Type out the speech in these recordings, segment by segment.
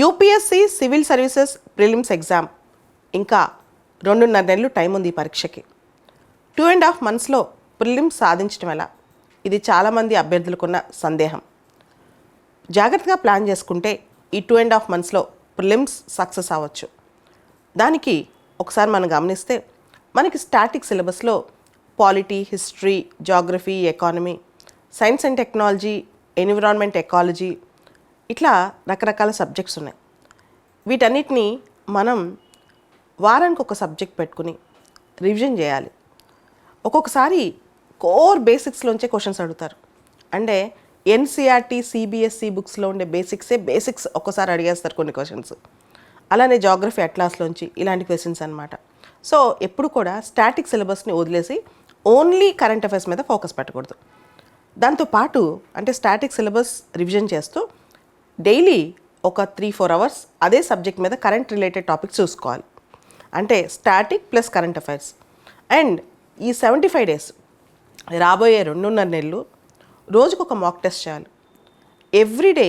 UPSC civil services prelims exam ఇంకా 2.5 నెలలు time ఉంది ఈ పరీక్షకి. 2.5 monthsలో ప్రిలిమ్స్ సాధించడం ఎలా? ఇది చాలామంది అభ్యర్థులకున్న సందేహం. జాగ్రత్తగా ప్లాన్ చేసుకుంటే ఈ 2.5 monthsలో ప్రిలిమ్స్ సక్సెస్ అవ్వచ్చు. దానికి ఒకసారి మనం గమనిస్తే మనకి స్టాటిక్ సిలబస్లో polity, history, geography, economy, science and technology, environment, ecology ఇట్లా రకరకాల సబ్జెక్ట్స్ ఉన్నాయి. వీటన్నిటిని మనం వారానికి ఒక సబ్జెక్ట్ పెట్టుకుని రివిజన్ చేయాలి. ఒక్కొక్కసారి కోర్ బేసిక్స్లోంచే క్వశ్చన్స్ అడుగుతారు. అంటే ఎన్సీఆర్టీ, సిబిఎస్ఈ బుక్స్లో ఉండే బేసిక్స్ ఒక్కసారి అడిగేస్తారు కొన్ని క్వశ్చన్స్. అలానే జాగ్రఫీ అట్లాస్లోంచి ఇలాంటి క్వశ్చన్స్ అనమాట. సో ఎప్పుడు కూడా స్టాటిక్ సిలబస్ని వదిలేసి ఓన్లీ కరెంట్ అఫైర్స్ మీద ఫోకస్ పెట్టకూడదు. దాంతోపాటు అంటే స్టాటిక్ సిలబస్ రివిజన్ చేస్తూ డైలీ ఒక 3-4 hours అదే సబ్జెక్ట్ మీద కరెంట్ రిలేటెడ్ టాపిక్స్ చూసుకోవాలి. అంటే static plus current affairs. And ఈ 75 days రాబోయే 2.5 నెలలు రోజుకు ఒక మాక్ టెస్ట్ చేయాలి. ఎవ్రీడే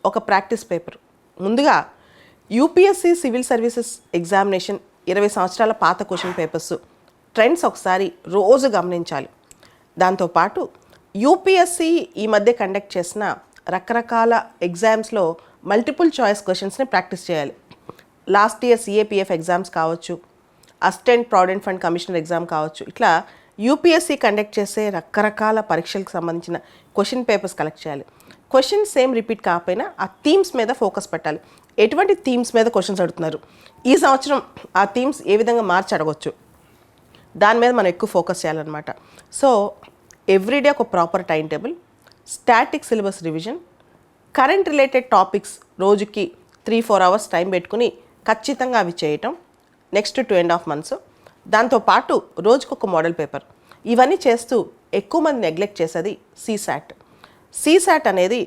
ఒక ప్రాక్టీస్ పేపర్. ముందుగా యూపీఎస్సీ సివిల్ సర్వీసెస్ ఎగ్జామినేషన్ 20 సంవత్సరాల పాత క్వశ్చన్ పేపర్స్ ట్రెండ్స్ ఒకసారి రోజు గమనించాలి. దాంతోపాటు యూపీఎస్సీ ఈ మధ్య కండక్ట్ చేసిన రకరకాల ఎగ్జామ్స్లో మల్టిపుల్ చాయిస్ క్వశ్చన్స్ని ప్రాక్టీస్ చేయాలి. లాస్ట్ ఇయర్ సిఏపిఎఫ్ ఎగ్జామ్స్ కావచ్చు, assistant provident fund commissioner exam కావచ్చు, ఇట్లా యూపీఎస్సీ కండక్ట్ చేసే రకరకాల పరీక్షలకు సంబంధించిన క్వశ్చన్ పేపర్స్ కలెక్ట్ చేయాలి. క్వశ్చన్స్ సేమ్ రిపీట్ కాకపోయినా ఆ థీమ్స్ మీద ఫోకస్ పెట్టాలి. ఎటువంటి థీమ్స్ మీద క్వశ్చన్స్ అడుగుతున్నారు, ఈ సంవత్సరం ఆ థీమ్స్ ఏ విధంగా మార్చి అడగవచ్చు, దాని మీద మనం ఎక్కువ ఫోకస్ చేయాలన్నమాట. సో ఎవ్రీడే ఒక proper time table, static syllabus revision, current related topics రోజుకి 3-4 hours టైం పెట్టుకుని ఖచ్చితంగా అవి చేయటం నెక్స్ట్ 2.5 months. దాంతోపాటు రోజుకొక మోడల్ పేపర్. ఇవన్నీ చేస్తూ ఎక్కువ మంది నెగ్లెక్ట్ చేసేది సీసాట్ అనేది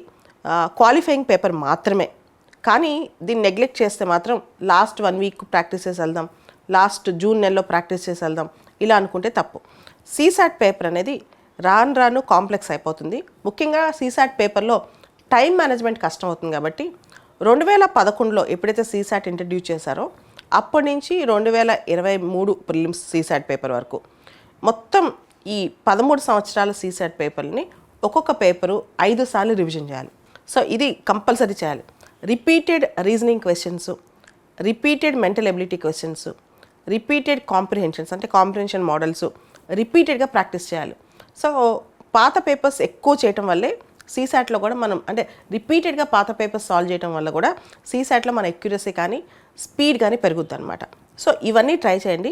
క్వాలిఫైయింగ్ పేపర్ మాత్రమే. కానీ దీన్ని నెగ్లెక్ట్ చేస్తే మాత్రం లాస్ట్ 1 week ప్రాక్టీస్ చేసి వెళ్దాం, లాస్ట్ జూన్ నెలలో ప్రాక్టీస్ చేసి వెళ్దాం ఇలా అనుకుంటే తప్పు. సీసాట్ పేపర్ అనేది రాను కాంప్లెక్స్ అయిపోతుంది. ముఖ్యంగా సీసాట్ పేపర్లో టైం మేనేజ్మెంట్ కష్టం అవుతుంది. కాబట్టి 2011లో ఎప్పుడైతే సీసాట్ ఇంట్రడ్యూస్ చేశారో అప్పటి నుంచి 2023 ప్రిలిమ్స్ సీసాట్ పేపర్ వరకు మొత్తం ఈ 13 సంవత్సరాల సీసాట్ పేపర్ని ఒక్కొక్క పేపరు 5 సార్లు రివిజన్ చేయాలి. సో ఇది కంపల్సరీ చేయాలి. Repeated reasoning questions, repeated mental ability questions, repeated comprehensions అంటే కాంప్రిహెన్షన్ మోడల్స్ రిపీటెడ్గా ప్రాక్టీస్ చేయాలి. సో పాత పేపర్స్ ఎక్కువ చేయటం వల్లే సీసాట్లో కూడా మనం అంటే రిపీటెడ్గా పాత పేపర్స్ సాల్వ్ చేయడం వల్ల కూడా సీసాట్లో మన ఎక్యురసీ కానీ స్పీడ్ కానీ పెరుగుద్ది అనమాట. సో ఇవన్నీ ట్రై చేయండి,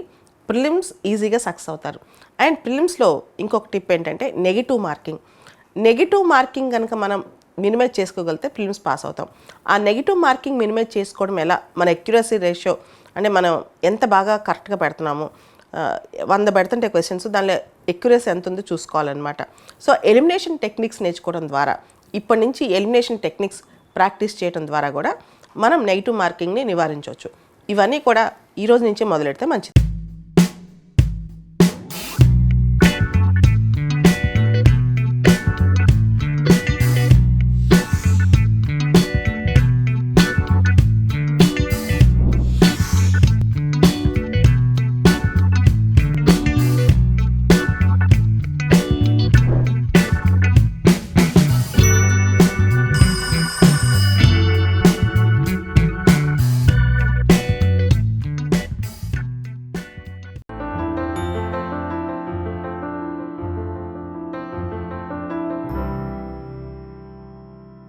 ప్రిలిమ్స్ ఈజీగా సక్సెస్ అవుతారు. అండ్ ప్రిలిమ్స్లో ఇంకొక టిప్ ఏంటంటే నెగిటివ్ మార్కింగ్ కనుక మనం మినిమైజ్ చేసుకోగలిగితే ప్రిలిమ్స్ పాస్ అవుతాం. ఆ నెగిటివ్ మార్కింగ్ మినిమైజ్ చేసుకోవడం ఎలా, మన ఎక్యురసీ రేషియో అంటే మనం ఎంత బాగా కరెక్ట్గా పెడుతున్నాము, 100 పెడుతుంటే క్వశ్చన్స్ దానిలో ఎక్యురసీ ఎంత ఉందో చూసుకోవాలన్నమాట. సో ఎలిమినేషన్ టెక్నిక్స్ నేర్చుకోవడం ద్వారా ఇప్పటి నుంచి ఎలిమినేషన్ టెక్నిక్స్ ప్రాక్టీస్ చేయడం ద్వారా కూడా మనం నెగిటివ్ మార్కింగ్ని నివారించవచ్చు. ఇవన్నీ కూడా ఈ రోజు నుంచే మొదలెడితే మంచిది.